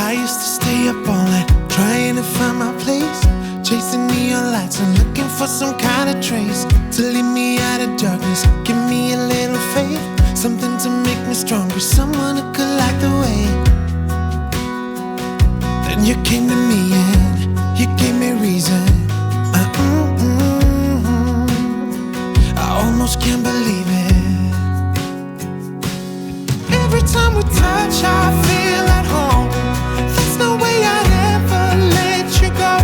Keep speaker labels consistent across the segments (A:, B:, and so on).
A: I used to stay up all night trying to find my place, chasing neon lights and looking for some kind of trace to lead me out of darkness. Give me a little faith, something to make me stronger, someone who could light the way. Then you came to me and you gave me reason. I almost can't believe it. Every time we touch, I feel at home. There's no way I'd ever let you go.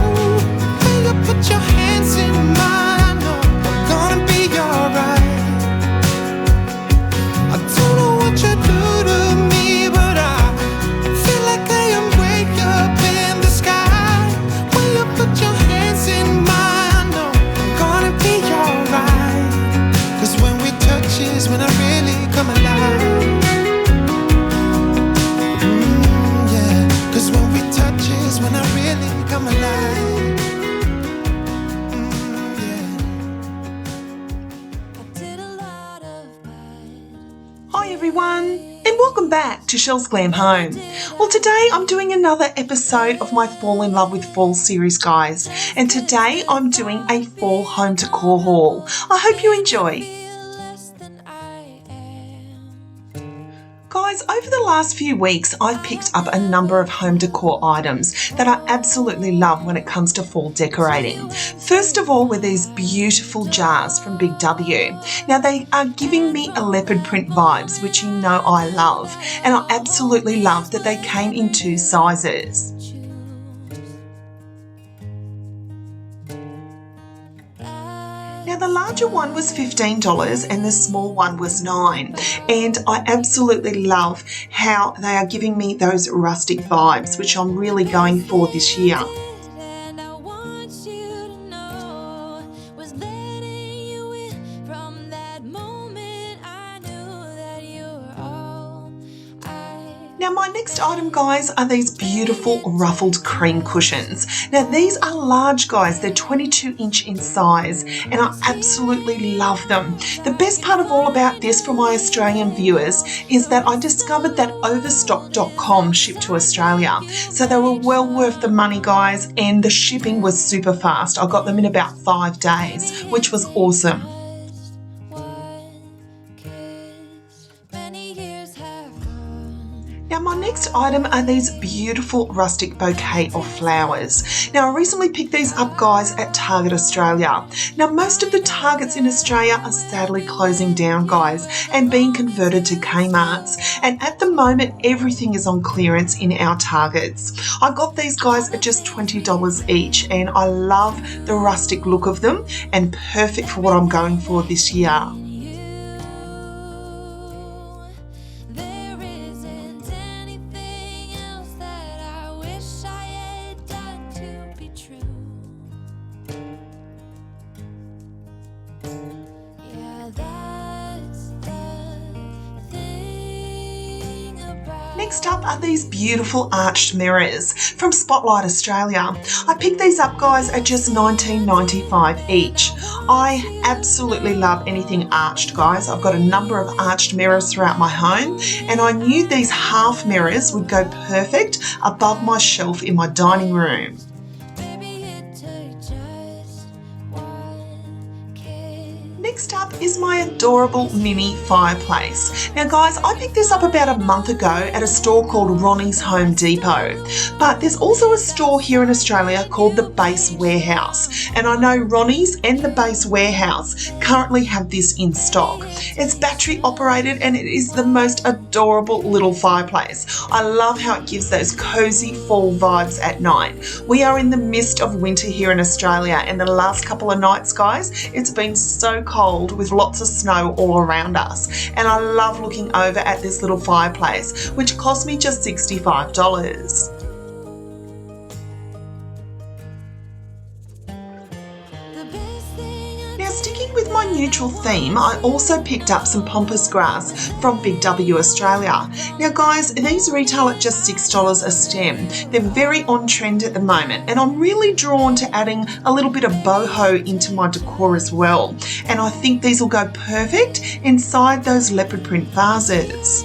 A: When you put your hands in mine, I know we're gonna be alright. I don't know what you do to me, but I feel like I am way up in the sky. When you put your hands in mine, I know we're gonna be alright. 'Cause when we touch is when I really come alive. When we touch is when I really come alive.
B: Hi everyone, and welcome back to Chelle's Glam Home. Well, today I'm doing another episode of my Fall in Love with Fall series, guys. And today I'm doing a fall home decor haul. I hope you enjoy. Guys, over the last few weeks, I've picked up a number of home decor items that I absolutely love when it comes to fall decorating. First of all, were these beautiful jars from Big W. Now, they are giving me a leopard print vibes, which you know I love, and I absolutely love that they came in 2 sizes. Now, the larger one was $15 and the small one was $9, and I absolutely love how they are giving me those rustic vibes, which I'm really going for this year. Now, my next item, guys, are these beautiful ruffled cream cushions. Now, these are large, guys. They're 22-inch in size, and I absolutely love them. The best part of all about this for my Australian viewers is that I discovered that Overstock.com shipped to Australia. So they were well worth the money, guys, and the shipping was super fast. I got them in about 5 days, which was awesome. Now, my next item are these beautiful rustic bouquet of flowers. Now, I recently picked these up, guys, at Target Australia. Now, most of the Targets in Australia are sadly closing down, guys, and being converted to Kmarts. And at the moment, everything is on clearance in our Targets. I got these, guys, at just $20 each, and I love the rustic look of them and perfect for what I'm going for this year. Next up are these beautiful arched mirrors from Spotlight Australia. I picked these up, guys, at just $19.95 each. I absolutely love anything arched, guys. I've got a number of arched mirrors throughout my home, and I knew these half mirrors would go perfect above my shelf in my dining room. Next up is my adorable mini fireplace. Now, guys, I picked this up about a month ago at a store called Ronnie's Home Depot, but there's also a store here in Australia called the Base Warehouse, and I know Ronnie's and the Base Warehouse currently have this in stock. It's battery operated and it is the most adorable little fireplace. I love how it gives those cozy fall vibes at night. We are in the midst of winter here in Australia, and the last couple of nights, guys, it's been so cold with lots of snow all around us, and I love looking over at this little fireplace, which cost me just $65. Now, sticking with my neutral theme, I also picked up some pampas grass from Big W Australia. Now, guys, these retail at just $6 a stem. They're very on trend at the moment, and I'm really drawn to adding a little bit of boho into my decor as well. And I think these will go perfect inside those leopard print vases.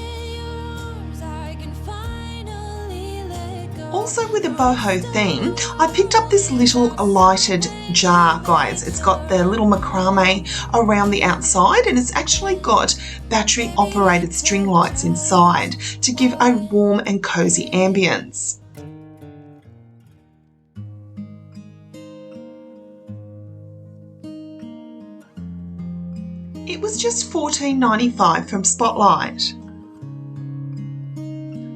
B: Also with a boho theme, I picked up this little lighted jar, guys. It's got the little macrame around the outside, and it's actually got battery operated string lights inside to give a warm and cozy ambience. It was just $14.95 from Spotlight.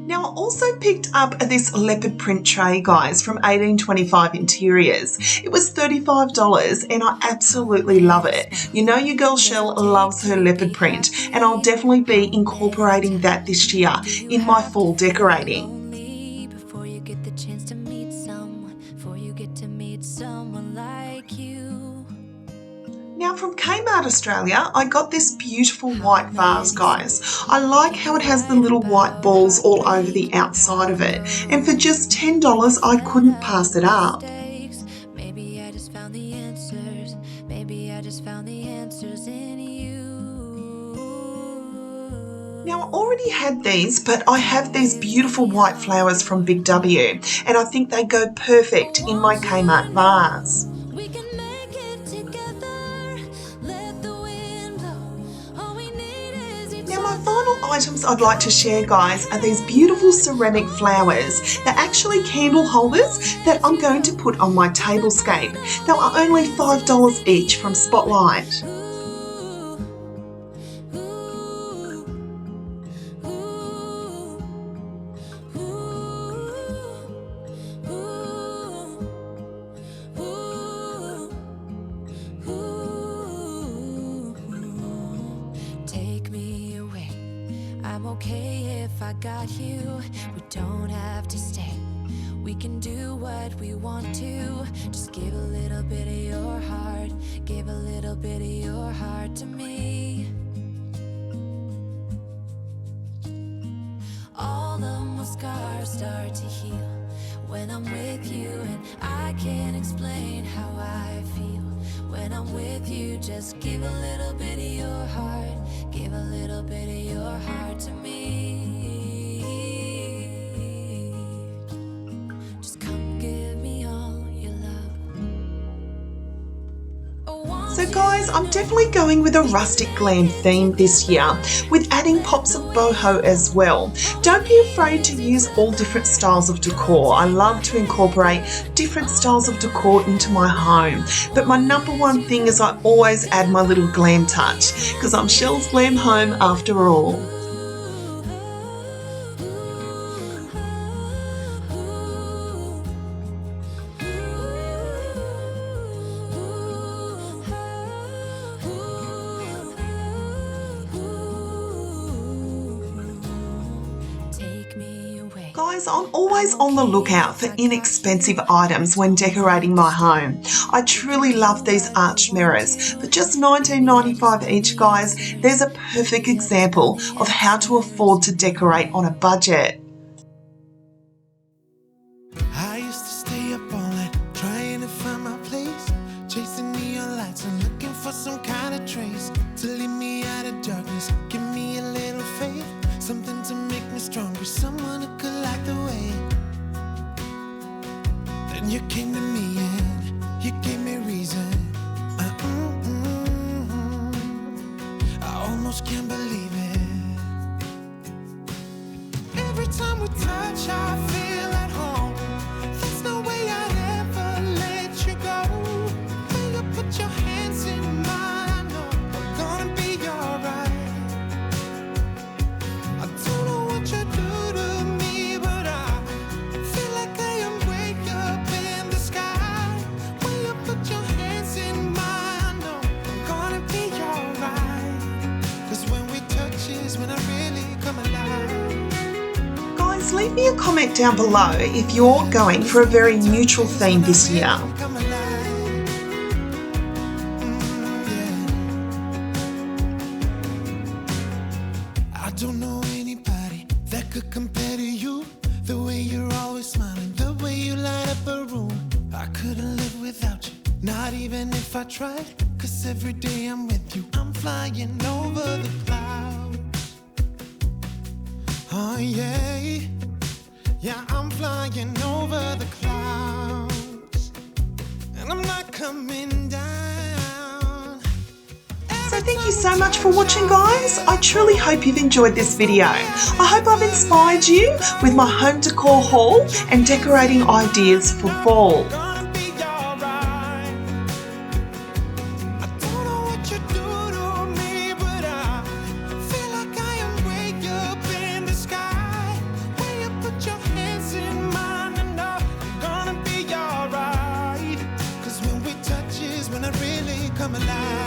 B: Now I also picked up this leopard print tray, guys, from 1825 Interiors. It was $35 and I absolutely love it. You know your girl Chelle loves her leopard print, and I'll definitely be incorporating that this year in my fall decorating. Now from Kmart Australia, I got this beautiful white vase, guys. I like how it has the little white balls all over the outside of it. And for just $10, I couldn't pass it up.
C: Maybe I just found the answers. Maybe I just found the answers in you.
B: Now I already had these, but I have these beautiful white flowers from Big W. And I think they go perfect in my Kmart vase. My final items I'd like to share, guys, are these beautiful ceramic flowers. They're actually candle holders that I'm going to put on my tablescape. They are only $5 each from Spotlight.
C: I'm okay if I got you. We don't have to stay. We can do what we want to. Just give a little bit of your heart. Give a little bit of your heart to me. All of my scars start to heal when I'm with you, and I can't explain how I feel. When I'm with you, just give a little bit of your heart. Give a little bit of your heart to me. Just come give me all your love.
B: So guys, I'm definitely going with a rustic glam theme this year, with adding pops of boho as well. Don't be afraid to use all different styles of decor. I love to incorporate different styles of decor into my home. But my number one thing is I always add my little glam touch, because I'm Chelle's Glam Home after all. Guys, I'm always on the lookout for inexpensive items when decorating my home. I truly love these arched mirrors. For just $19.95 each, guys, there's a perfect example of how to afford to decorate on a budget.
A: I used to stay up all night trying to find my place, chasing neon lights and looking for some kind of trace to lead me out of darkness. Give me a little faith, something to make me stronger, someone who could light the way. Then you came to me and you gave me reason. I almost can't believe it. Every time we touch, I feel at home. There's no way I'd ever let you go. When you put your hands in mine, I know I'm gonna be alright. I don't know what you do to me, but I feel like I am way up in the sky. When you put your hands in mine, I know I'm gonna be alright. 'Cause when we touch is when I really come alive.
B: Guys, leave me a comment down below if you're going for a very neutral theme this year.
A: Come alive. Yeah. I don't know anybody that could compare to you. The way you're always smiling, the way you light up a room. I couldn't live without you, not even if I tried. 'Cause every day I'm with you, I'm flying over the clouds. Oh yeah, Yeah, I'm flying over the clouds, and I'm not coming down.
B: So thank you so much for watching, guys. I truly hope you've enjoyed this video. I hope I've inspired you with my home decor haul and decorating ideas for fall.
A: Gonna be alright. I don't know what you do to me, but I feel like I am way up in the sky. When you put your hands in mine, I know I'm gonna be alright. 'Cause when we touch is when I really come alive.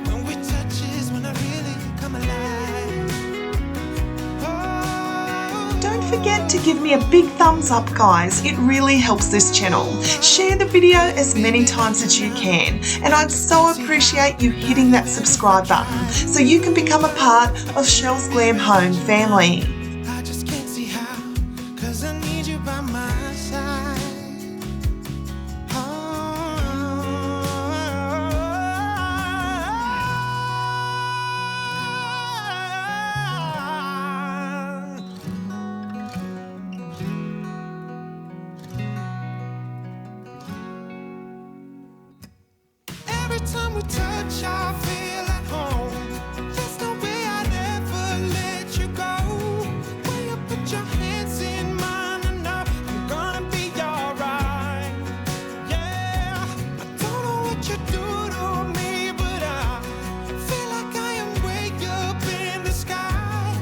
A: When we touch is when I really come alive. Oh.
B: Don't forget to give me a big thumbs up, guys. It really helps this channel. Share the video as many times as you can. And I'd so appreciate you hitting that subscribe button so you can become a part of Chelle's Glam Home family.
A: I just can't see how, 'cause I need you by my side. Every time we touch, I feel at home. There's no way I'd ever let you go. When you put your hands in mine, I know I'm gonna be alright. Yeah, I don't know what you do to me, but I feel like I am way up in the sky.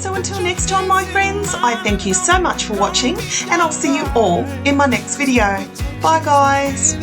B: So until next time, my friends, I thank you so much for watching, and I'll see you all in my next video. Bye, guys.